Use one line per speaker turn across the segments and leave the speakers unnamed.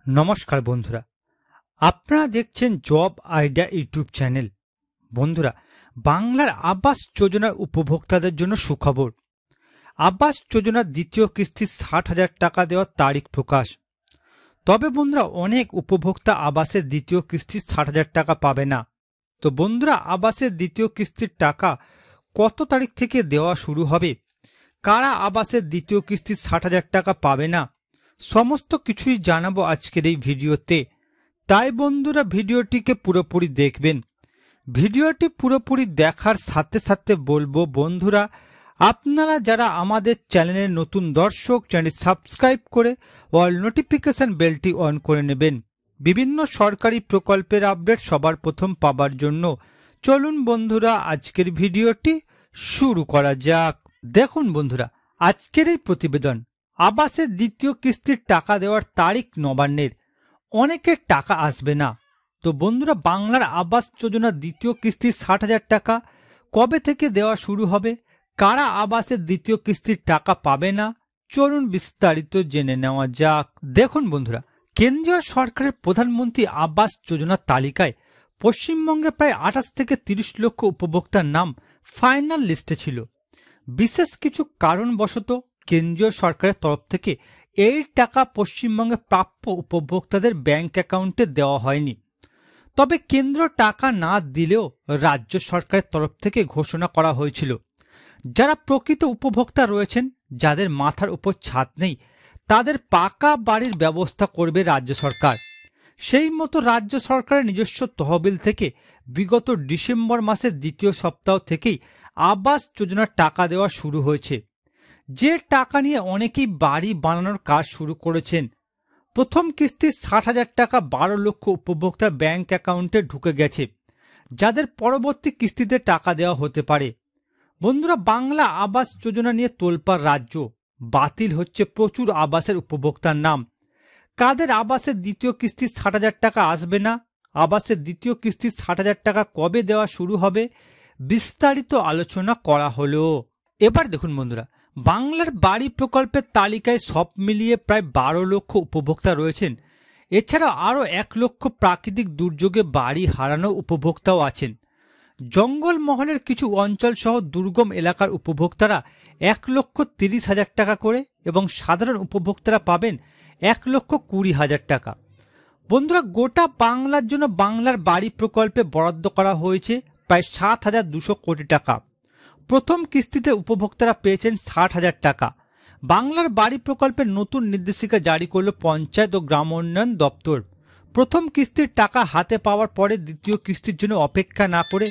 নমস্কার বন্ধুরা, আপনারা দেখছেন জব আইডিয়া ইউটিউব চ্যানেল। বন্ধুরা, বাংলার আবাস যোজনার উপভোক্তাদের জন্য সুখবর। আবাস যোজনার দ্বিতীয় কিস্তি ৬০,০০০ টাকা দেওয়ার তারিখ প্রকাশ। তবে বন্ধুরা, অনেক উপভোক্তা আবাসের দ্বিতীয় কিস্তির ৬০,০০০ টাকা পাবে না। তো বন্ধুরা, আবাসের দ্বিতীয় কিস্তির টাকা কত তারিখ থেকে দেওয়া শুরু হবে, কারা আবাসের দ্বিতীয় কিস্তির ৬০,০০০ টাকা পাবে না, সমস্ত কিছুই জানাবো আজকের এই ভিডিওতে। তাই বন্ধুরা, ভিডিওটিকে পুরোপুরি দেখবেন। ভিডিওটি পুরোপুরি দেখার সাথে সাথে বলবো বন্ধুরা, আপনারা যারা আমাদের চ্যানেলের নতুন দর্শক, চ্যানেল সাবস্ক্রাইব করে অল নোটিফিকেশন বেলটি অন করে নেবেন বিভিন্ন সরকারি প্রকল্পের আপডেট সবার প্রথম পাবার জন্য। চলুন বন্ধুরা, আজকের ভিডিওটি শুরু করা যাক। দেখুন বন্ধুরা, আজকের এই প্রতিবেদন আবাসের দ্বিতীয় কিস্তির টাকা দেওয়ার তারিখ নবান্নের। অনেকের টাকা আসবে না। তো বন্ধুরা, বাংলার আবাস যোজনার দ্বিতীয় কিস্তির ৬০,০০০ টাকা কবে থেকে দেওয়া শুরু হবে, কারা আবাসের দ্বিতীয় কিস্তির টাকা পাবে না, চলুন বিস্তারিত জেনে নেওয়া যাক। দেখুন বন্ধুরা, কেন্দ্রীয় সরকারের প্রধানমন্ত্রী আবাস যোজনার তালিকায় পশ্চিমবঙ্গে প্রায় ২৮ থেকে ৩০ লক্ষ উপভোক্তার নাম ফাইনাল লিস্টে ছিল। বিশেষ কিছু কারণবশত কেন্দ্রীয় সরকারের তরফ থেকে এই টাকা পশ্চিমবঙ্গে প্রাপ্য উপভোক্তাদের ব্যাংক অ্যাকাউন্টে দেওয়া হয়নি। তবে কেন্দ্র টাকা না দিলেও রাজ্য সরকারের তরফ থেকে ঘোষণা করা হয়েছিল, যারা প্রকৃত উপভোক্তা রয়েছেন, যাদের মাথার উপর ছাদ নেই, তাদের পাকা বাড়ির ব্যবস্থা করবে রাজ্য সরকার। সেই মতো রাজ্য সরকারের নিজস্ব তহবিল থেকে বিগত ডিসেম্বর মাসের দ্বিতীয় সপ্তাহ থেকেই আবাস যোজনার টাকা দেওয়া শুরু হয়েছে। যে টাকা নিয়ে অনেকেই বাড়ি বানানোর কাজ শুরু করেছেন। প্রথম কিস্তির ৬০,০০০ টাকা ১২ লক্ষ উপভোক্তার ব্যাংক অ্যাকাউন্টে ঢুকে গেছে, যাদের পরবর্তী কিস্তিতে টাকা দেওয়া হতে পারে। বন্ধুরা, বাংলা আবাস যোজনা নিয়ে তোলপাড় রাজ্য। বাতিল হচ্ছে প্রচুর আবাসের উপভোক্তার নাম। কাদের আবাসের দ্বিতীয় কিস্তির ৬০,০০০ টাকা আসবে না, আবাসের দ্বিতীয় কিস্তির ৬০,০০০ টাকা কবে দেওয়া শুরু হবে, বিস্তারিত আলোচনা করা হলো। এবার দেখুন বন্ধুরা, বাংলার বাড়ি প্রকল্পের তালিকায় সব মিলিয়ে প্রায় ১২ লক্ষ উপভোক্তা রয়েছেন। এছাড়াও আরও ১ লক্ষ প্রাকৃতিক দুর্যোগে বাড়ি হারানো উপভোক্তাও আছেন। জঙ্গলমহলের কিছু অঞ্চল সহ দুর্গম এলাকার উপভোক্তারা ১,৩০,০০০ টাকা করে এবং সাধারণ উপভোক্তারা পাবেন ১,২০,০০০ টাকা। বন্ধুরা, গোটা বাংলার জন্য বাংলার বাড়ি প্রকল্পে বরাদ্দ করা হয়েছে প্রায় ৭,২০০ কোটি টাকা। প্রথম কিস্তিতে উপভোক্তারা পেয়েছেন ৬০,০০০ টাকা। বাংলার বাড়ি প্রকল্পের নতুন নির্দেশিকা জারি করল পঞ্চায়েত ও গ্রাম উন্নয়ন দপ্তর। প্রথম কিস্তির টাকা হাতে পাওয়ার পরে দ্বিতীয় কিস্তির জন্য অপেক্ষা না করে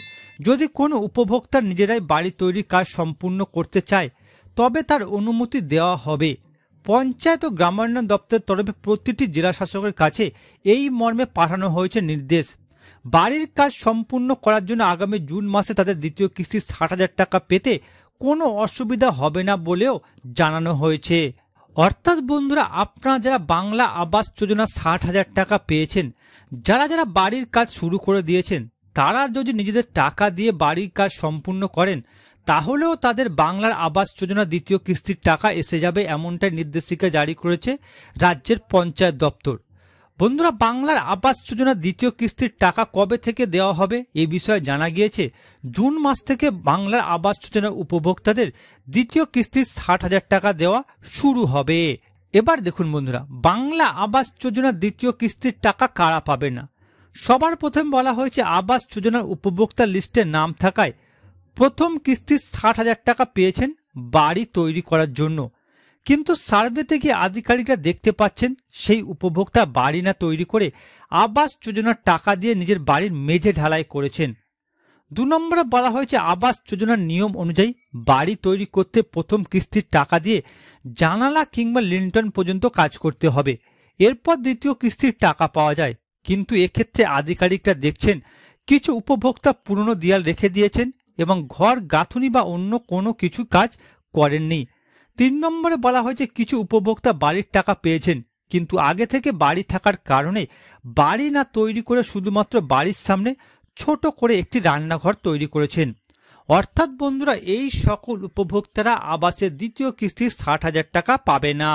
যদি কোনো উপভোক্তা নিজেরাই বাড়ি তৈরির কাজ সম্পূর্ণ করতে চায়, তবে তার অনুমতি দেওয়া হবে। পঞ্চায়েত ও গ্রামায়ণ দপ্তরের তরফে প্রতিটি জেলা শাসকের কাছে এই মর্মে পাঠানো হয়েছে নির্দেশ। বাড়ির কাজ সম্পূর্ণ করার জন্য আগামী জুন মাসে তাদের দ্বিতীয় কিস্তির ৬০,০০০ টাকা পেতে কোনো অসুবিধা হবে না বলেও জানানো হয়েছে। অর্থাৎ বন্ধুরা, আপনারা যারা বাংলা আবাস যোজনা ৬০,০০০ টাকা পেয়েছেন, যারা যারা বাড়ির কাজ শুরু করে দিয়েছেন, তারা যদি নিজেদের টাকা দিয়ে বাড়ির কাজ সম্পূর্ণ করেন, তাহলেও তাদের বাংলার আবাস যোজনা দ্বিতীয় কিস্তির টাকা এসে যাবে, এমনটাই নির্দেশিকা জারি করেছে রাজ্যের পঞ্চায়েত দপ্তর। বন্ধুরা, বাংলার আবাস যোজনার দ্বিতীয় কিস্তির টাকা কবে থেকে দেওয়া হবে এ বিষয়ে জানা গিয়েছে। জুন মাস থেকে বাংলার আবাস যোজনার উপভোক্তাদের দ্বিতীয় কিস্তির ৬০,০০০ টাকা দেওয়া শুরু হবে। এবার দেখুন বন্ধুরা, বাংলা আবাস যোজনার দ্বিতীয় কিস্তির টাকা কারা পাবে না। সবার প্রথম বলা হয়েছে আবাস যোজনার উপভোক্তা লিস্টে নাম থাকায় প্রথম কিস্তির ৬০,০০০ টাকা পেয়েছেন বাড়ি তৈরি করার জন্য। কিন্তু সার্ভেতে গিয়ে আধিকারিকরা দেখতে পাচ্ছেন সেই উপভোক্তা বাড়ি না তৈরি করে আবাস যোজনার টাকা দিয়ে নিজের বাড়ির মেঝে ঢালাই করেছেন। ২ নম্বরে বলা হয়েছে আবাস যোজনার নিয়ম অনুযায়ী বাড়ি তৈরি করতে প্রথম কিস্তির টাকা দিয়ে জানালা কিংবা লিন্টন পর্যন্ত কাজ করতে হবে, এরপর দ্বিতীয় কিস্তির টাকা পাওয়া যায়। কিন্তু এক্ষেত্রে আধিকারিকরা দেখছেন কিছু উপভোক্তা পুরনো দেয়াল রেখে দিয়েছেন এবং ঘর গাঁথুনি বা অন্য কোনো কিছু কাজ করেননি। ৩ নম্বরে বলা হয়েছে কিছু উপভোক্তা বাড়ির টাকা পেয়েছেন, কিন্তু আগে থেকে বাড়ি থাকার কারণে বাড়ি না তৈরি করে শুধুমাত্র বাড়ির সামনে ছোট করে একটি রান্নাঘর তৈরি করেছেন। অর্থাৎ বন্ধুরা, এই সকল উপভোক্তারা আবাসের দ্বিতীয় কিস্তির ৬০,০০০ টাকা পাবে না।